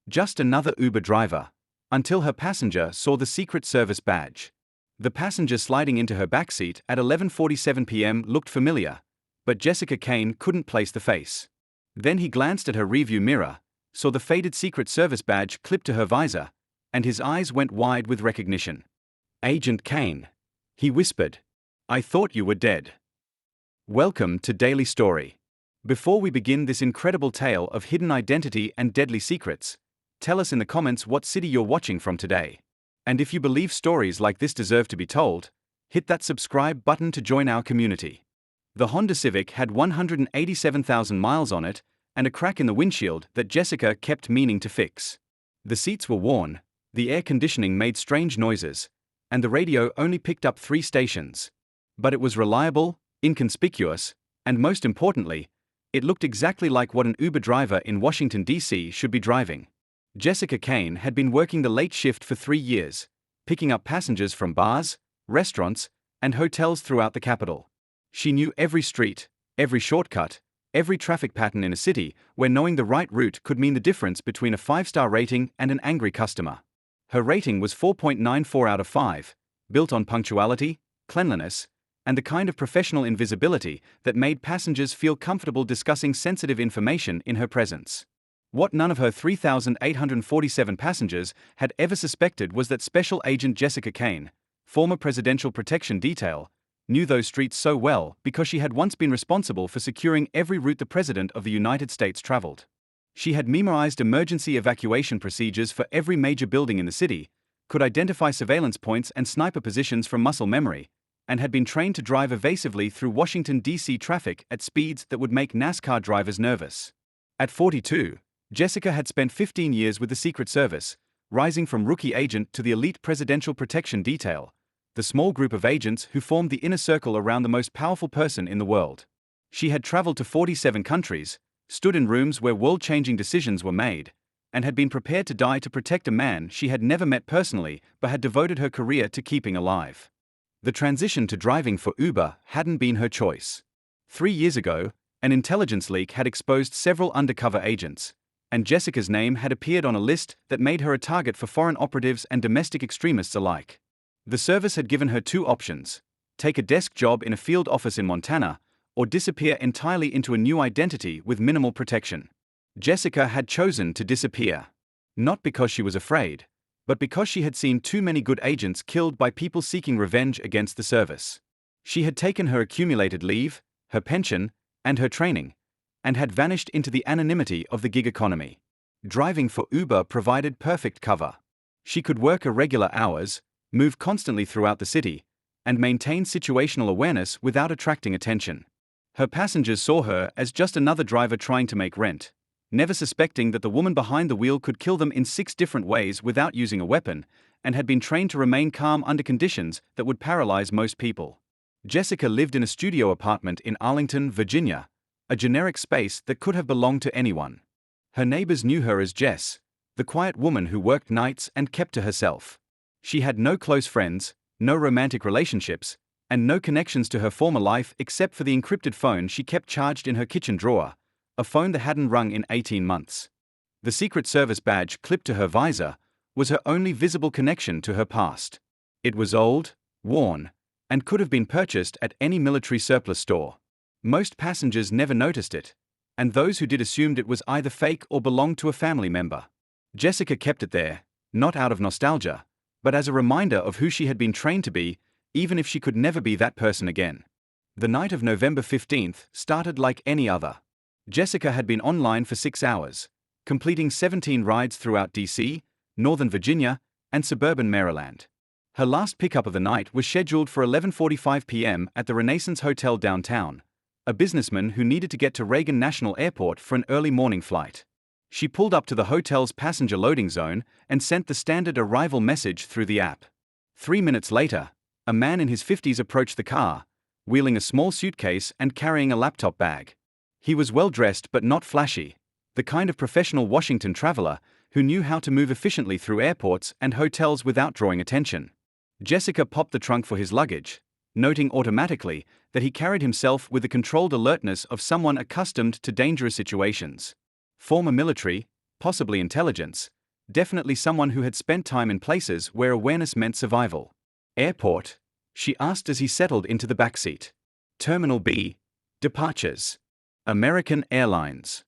Just another Uber driver. Until her passenger saw the Secret Service badge. The passenger sliding into her backseat at 11:47 p.m. looked familiar, but Jessica Kane couldn't place the face. Then he glanced at her rearview mirror, saw the faded Secret Service badge clipped to her visor, and his eyes went wide with recognition. "Agent Kane," he whispered. "I thought you were dead." Welcome to Daily Story. Before we begin this incredible tale of hidden identity and deadly secrets, tell us in the comments what city you're watching from today. And if you believe stories like this deserve to be told, hit that subscribe button to join our community. The Honda Civic had 187,000 miles on it and a crack in the windshield that Jessica kept meaning to fix. The seats were worn, the air conditioning made strange noises, and the radio only picked up 3 stations. But it was reliable, inconspicuous, and most importantly, it looked exactly like what an Uber driver in Washington, D.C. should be driving. Jessica Kane had been working the late shift for 3 years, picking up passengers from bars, restaurants, and hotels throughout the capital. She knew every street, every shortcut, every traffic pattern in a city where knowing the right route could mean the difference between a 5-star rating and an angry customer. Her rating was 4.94 out of 5, built on punctuality, cleanliness, and the kind of professional invisibility that made passengers feel comfortable discussing sensitive information in her presence. What none of her 3,847 passengers had ever suspected was that Special Agent Jessica Kane, former Presidential Protection Detail, knew those streets so well because she had once been responsible for securing every route the President of the United States traveled. She had memorized emergency evacuation procedures for every major building in the city, could identify surveillance points and sniper positions from muscle memory, and had been trained to drive evasively through Washington, D.C. traffic at speeds that would make NASCAR drivers nervous. At 42, Jessica had spent 15 years with the Secret Service, rising from rookie agent to the elite Presidential Protection Detail, the small group of agents who formed the inner circle around the most powerful person in the world. She had traveled to 47 countries, stood in rooms where world-changing decisions were made, and had been prepared to die to protect a man she had never met personally but had devoted her career to keeping alive. The transition to driving for Uber hadn't been her choice. 3 years ago, an intelligence leak had exposed several undercover agents, and Jessica's name had appeared on a list that made her a target for foreign operatives and domestic extremists alike. The service had given her 2 options: take a desk job in a field office in Montana, or disappear entirely into a new identity with minimal protection. Jessica had chosen to disappear. Not because she was afraid, but because she had seen too many good agents killed by people seeking revenge against the service. She had taken her accumulated leave, her pension, and her training, and had vanished into the anonymity of the gig economy. Driving for Uber provided perfect cover. She could work irregular hours, move constantly throughout the city, and maintain situational awareness without attracting attention. Her passengers saw her as just another driver trying to make rent, never suspecting that the woman behind the wheel could kill them in 6 different ways without using a weapon, and had been trained to remain calm under conditions that would paralyze most people. Jessica lived in a studio apartment in Arlington, Virginia, a generic space that could have belonged to anyone. Her neighbors knew her as Jess, the quiet woman who worked nights and kept to herself. She had no close friends, no romantic relationships, and no connections to her former life except for the encrypted phone she kept charged in her kitchen drawer, a phone that hadn't rung in 18 months. The Secret Service badge clipped to her visor was her only visible connection to her past. It was old, worn, and could have been purchased at any military surplus store. Most passengers never noticed it, and those who did assumed it was either fake or belonged to a family member. Jessica kept it there, not out of nostalgia, but as a reminder of who she had been trained to be, even if she could never be that person again. The night of November 15th started like any other. Jessica had been online for 6 hours, completing 17 rides throughout D.C., Northern Virginia, and suburban Maryland. Her last pickup of the night was scheduled for 11:45 p.m. at the Renaissance Hotel downtown, a businessman who needed to get to Reagan National Airport for an early morning flight. She pulled up to the hotel's passenger loading zone and sent the standard arrival message through the app. 3 minutes later, a man in his 50s approached the car, wheeling a small suitcase and carrying a laptop bag. He was well dressed but not flashy, the kind of professional Washington traveler who knew how to move efficiently through airports and hotels without drawing attention. Jessica popped the trunk for his luggage, noting automatically that he carried himself with the controlled alertness of someone accustomed to dangerous situations. Former military, possibly intelligence, definitely someone who had spent time in places where awareness meant survival. Airport? She asked as he settled into the backseat. Terminal B. Departures. American Airlines.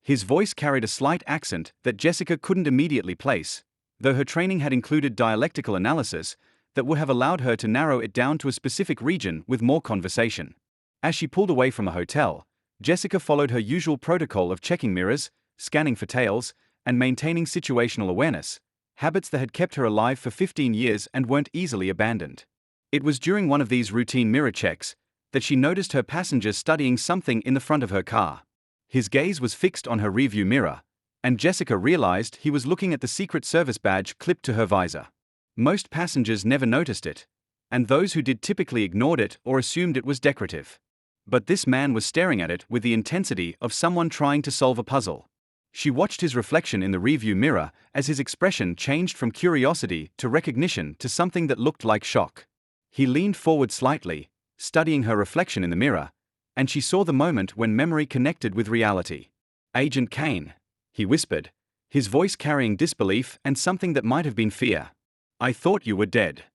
His voice carried a slight accent that Jessica couldn't immediately place, though her training had included dialectical analysis that would have allowed her to narrow it down to a specific region with more conversation. As she pulled away from a hotel, Jessica followed her usual protocol of checking mirrors, scanning for tails, and maintaining situational awareness, habits that had kept her alive for 15 years and weren't easily abandoned. It was during one of these routine mirror checks that she noticed her passenger studying something in the front of her car. His gaze was fixed on her rearview mirror, and Jessica realized he was looking at the Secret Service badge clipped to her visor. Most passengers never noticed it, and those who did typically ignored it or assumed it was decorative. But this man was staring at it with the intensity of someone trying to solve a puzzle. She watched his reflection in the rearview mirror as his expression changed from curiosity to recognition to something that looked like shock. He leaned forward slightly, studying her reflection in the mirror, and she saw the moment when memory connected with reality. "Agent Kane," he whispered, his voice carrying disbelief and something that might have been fear. "I thought you were dead."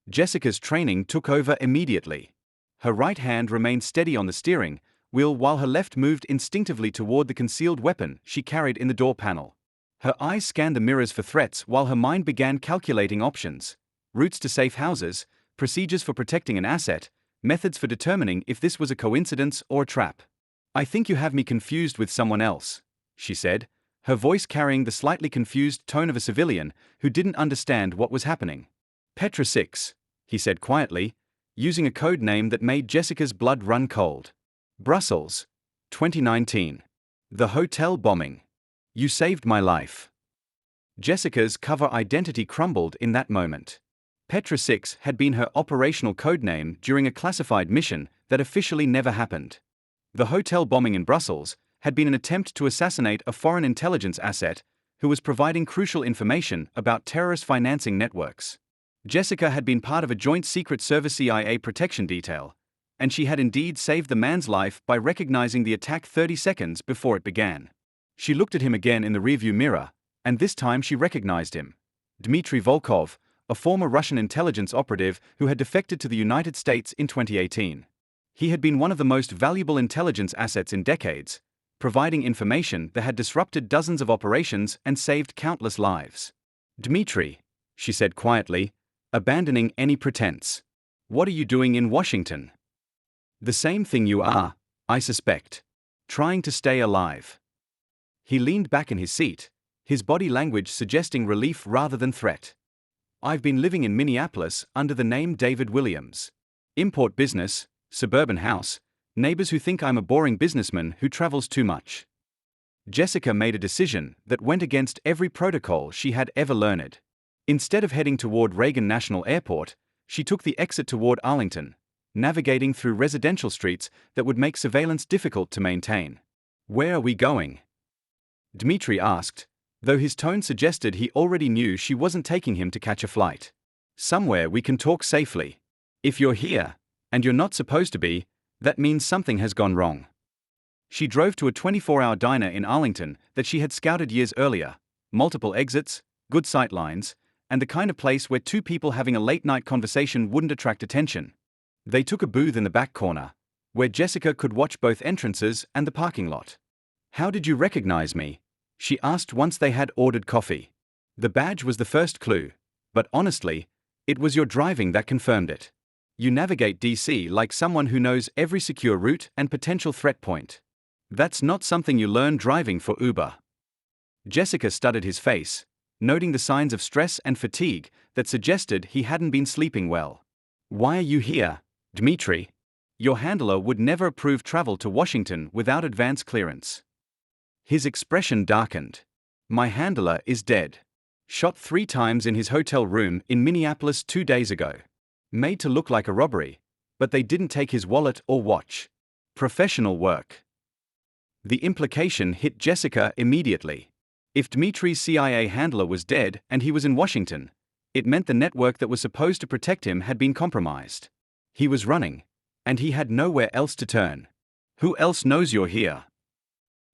Jessica's training took over immediately. Her right hand remained steady on the steering wheel while her left moved instinctively toward the concealed weapon she carried in the door panel. Her eyes scanned the mirrors for threats while her mind began calculating options: routes to safe houses, procedures for protecting an asset, methods for determining if this was a coincidence or a trap. "I think you have me confused with someone else," she said, her voice carrying the slightly confused tone of a civilian who didn't understand what was happening. "Petra 6, he said quietly, using a code name that made Jessica's blood run cold. "Brussels, 2019. The hotel bombing. You saved my life." Jessica's cover identity crumbled in that moment. Petra 6 had been her operational codename during a classified mission that officially never happened. The hotel bombing in Brussels had been an attempt to assassinate a foreign intelligence asset who was providing crucial information about terrorist financing networks. Jessica had been part of a joint Secret Service CIA protection detail, and she had indeed saved the man's life by recognizing the attack 30 seconds before it began. She looked at him again in the rearview mirror, and this time she recognized him. Dmitry Volkov, a former Russian intelligence operative who had defected to the United States in 2018. He had been one of the most valuable intelligence assets in decades, providing information that had disrupted dozens of operations and saved countless lives. "Dmitry," she said quietly, abandoning any pretense. "What are you doing in Washington?" "The same thing you are, I suspect. Trying to stay alive." He leaned back in his seat, his body language suggesting relief rather than threat. "I've been living in Minneapolis under the name David Williams. Import business, suburban house, neighbors who think I'm a boring businessman who travels too much." Jessica made a decision that went against every protocol she had ever learned. Instead of heading toward Reagan National Airport, she took the exit toward Arlington, navigating through residential streets that would make surveillance difficult to maintain. "Where are we going?" Dmitry asked, though his tone suggested he already knew she wasn't taking him to catch a flight. "Somewhere we can talk safely. If you're here, and you're not supposed to be, that means something has gone wrong." She drove to a 24-hour diner in Arlington that she had scouted years earlier: multiple exits, good sight lines, and the kind of place where two people having a late-night conversation wouldn't attract attention. They took a booth in the back corner, where Jessica could watch both entrances and the parking lot. "How did you recognize me?" she asked once they had ordered coffee. "The badge was the first clue, but honestly, it was your driving that confirmed it. You navigate DC like someone who knows every secure route and potential threat point. That's not something you learn driving for Uber." Jessica studied his face, noting the signs of stress and fatigue that suggested he hadn't been sleeping well. "Why are you here, Dmitry? Your handler would never approve travel to Washington without advance clearance." His expression darkened. "My handler is dead. Shot 3 times in his hotel room in Minneapolis 2 days ago. Made to look like a robbery, but they didn't take his wallet or watch. Professional work." The implication hit Jessica immediately. If Dmitry's CIA handler was dead and he was in Washington, it meant the network that was supposed to protect him had been compromised. He was running, and he had nowhere else to turn. "Who else knows you're here?"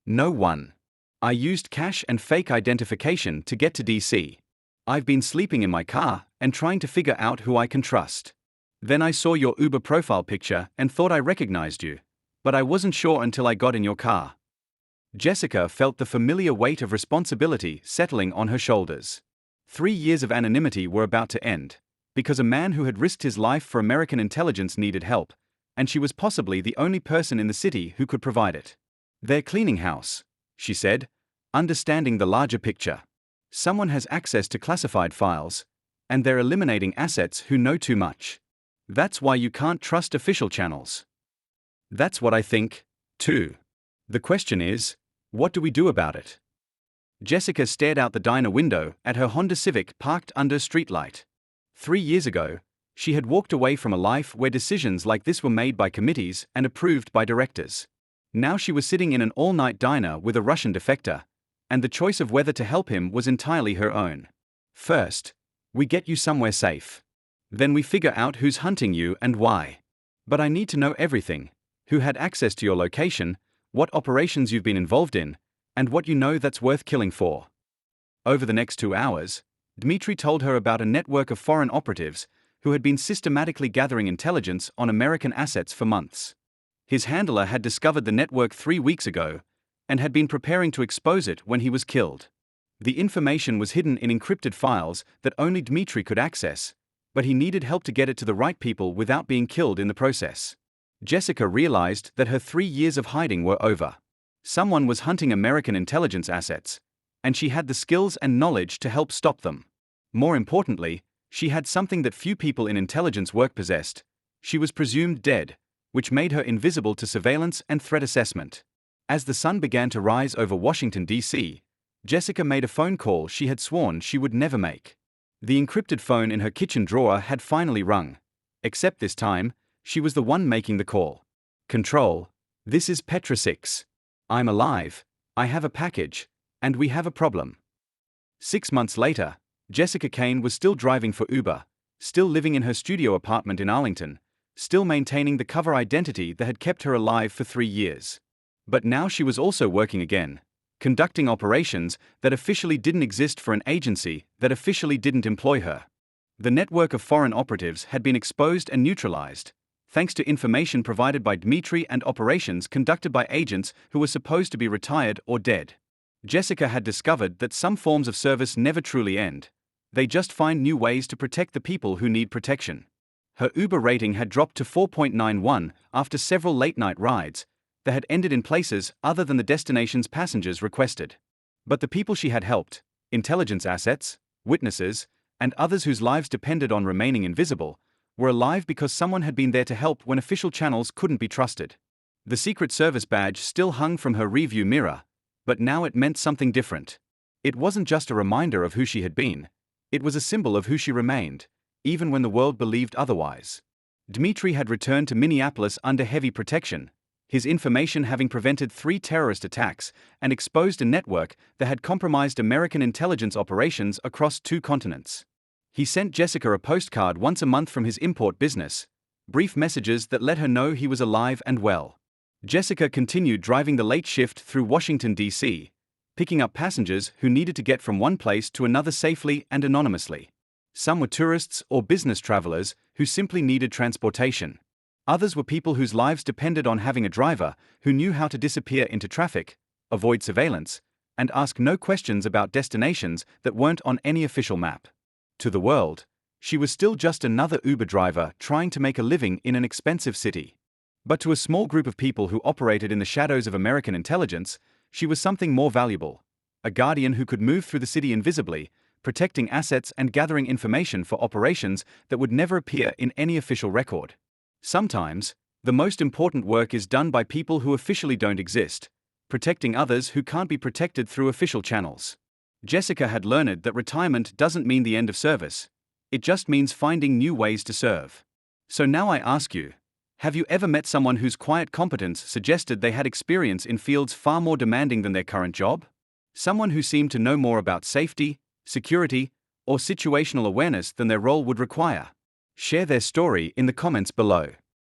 "No one." I used cash and fake identification to get to DC. I've been sleeping in my car and trying to figure out who I can trust. Then I saw your Uber profile picture and thought I recognized you, but I wasn't sure until I got in your car." Jessica felt the familiar weight of responsibility settling on her shoulders. 3 years of anonymity were about to end, because a man who had risked his life for American intelligence needed help, and she was possibly the only person in the city who could provide it. "They're cleaning house," she said, understanding the larger picture. "Someone has access to classified files, and they're eliminating assets who know too much. That's why you can't trust official channels." "That's what I think, too. The question is, what do we do about it?" Jessica stared out the diner window at her Honda Civic parked under a streetlight. 3 years ago, she had walked away from a life where decisions like this were made by committees and approved by directors. Now she was sitting in an all-night diner with a Russian defector, and the choice of whether to help him was entirely her own. "First, we get you somewhere safe. Then we figure out who's hunting you and why. But I need to know everything: who had access to your location, what operations you've been involved in, and what you know that's worth killing for." Over the next 2 hours, Dmitry told her about a network of foreign operatives who had been systematically gathering intelligence on American assets for months. His handler had discovered the network 3 weeks ago and had been preparing to expose it when he was killed. The information was hidden in encrypted files that only Dmitry could access, but he needed help to get it to the right people without being killed in the process. Jessica realized that her 3 years of hiding were over. Someone was hunting American intelligence assets, and she had the skills and knowledge to help stop them. More importantly, she had something that few people in intelligence work possessed: she was presumed dead, which made her invisible to surveillance and threat assessment. As the sun began to rise over Washington, D.C., Jessica made a phone call she had sworn she would never make. The encrypted phone in her kitchen drawer had finally rung, except this time, she was the one making the call. "Control, this is Petra 6. I'm alive, I have a package, and we have a problem." 6 months later, Jessica Kane was still driving for Uber, still living in her studio apartment in Arlington, still maintaining the cover identity that had kept her alive for 3 years. But now she was also working again, conducting operations that officially didn't exist for an agency that officially didn't employ her. The network of foreign operatives had been exposed and neutralized, thanks to information provided by Dmitry and operations conducted by agents who were supposed to be retired or dead. Jessica had discovered that some forms of service never truly end. They just find new ways to protect the people who need protection. Her Uber rating had dropped to 4.91 after several late-night rides that had ended in places other than the destinations passengers requested. But the people she had helped, intelligence assets, witnesses, and others whose lives depended on remaining invisible, were alive because someone had been there to help when official channels couldn't be trusted. The Secret Service badge still hung from her rearview mirror, but now it meant something different. It wasn't just a reminder of who she had been, it was a symbol of who she remained, even when the world believed otherwise. Dmitry had returned to Minneapolis under heavy protection, his information having prevented 3 terrorist attacks and exposed a network that had compromised American intelligence operations across 2 continents. He sent Jessica a postcard once a month from his import business, brief messages that let her know he was alive and well. Jessica continued driving the late shift through Washington, D.C., picking up passengers who needed to get from one place to another safely and anonymously. Some were tourists or business travelers who simply needed transportation. Others were people whose lives depended on having a driver who knew how to disappear into traffic, avoid surveillance, and ask no questions about destinations that weren't on any official map. To the world, she was still just another Uber driver trying to make a living in an expensive city. But to a small group of people who operated in the shadows of American intelligence, she was something more valuable: a guardian who could move through the city invisibly, protecting assets and gathering information for operations that would never appear in any official record. Sometimes, the most important work is done by people who officially don't exist, protecting others who can't be protected through official channels. Jessica had learned that retirement doesn't mean the end of service. It just means finding new ways to serve. So now I ask you, have you ever met someone whose quiet competence suggested they had experience in fields far more demanding than their current job? Someone who seemed to know more about safety, security, or situational awareness than their role would require? Share their story in the comments below.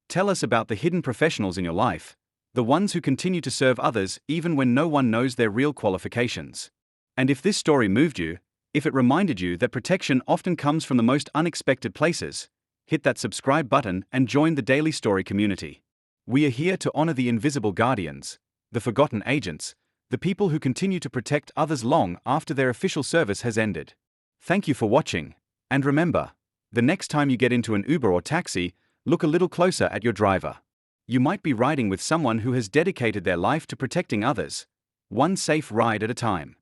Tell us about the hidden professionals in your life, The ones who continue to serve others even when no one knows their real qualifications. And if this story moved you, if it reminded you that protection often comes from the most unexpected places, hit that subscribe button and join the Daily Story community. We are here to honor the invisible guardians, the forgotten agents, the people who continue to protect others long after their official service has ended. Thank you for watching, and remember, the next time you get into an Uber or taxi, look a little closer at your driver. You might be riding with someone who has dedicated their life to protecting others, one safe ride at a time.